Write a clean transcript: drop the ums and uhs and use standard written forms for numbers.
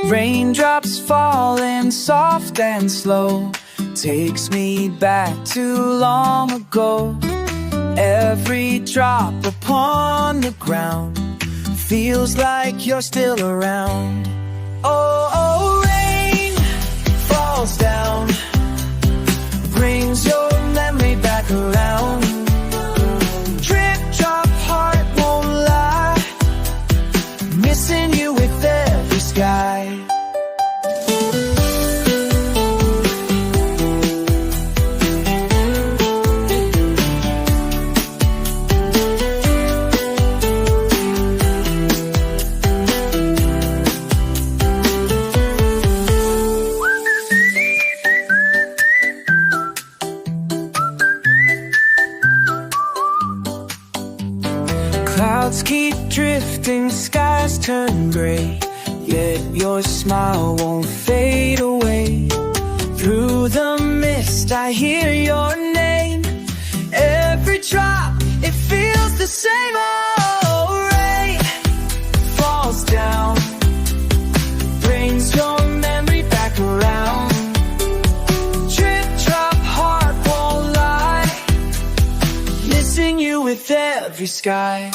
Raindrops falling soft and slow takes me back too long ago. Every drop upon the ground feels like you're still around. Oh, oh, rain falls down, brings your memory back around. Drip, drop, heart won't lie, missing you with every sky. Clouds keep drifting, skies turn gray, yet your smile won't fade away. Through the mist I hear your name, every drop, it feels the same. Oh, rain falls down, brings your memory back around. Drip, drop, heart won't lie, missing you with every sky.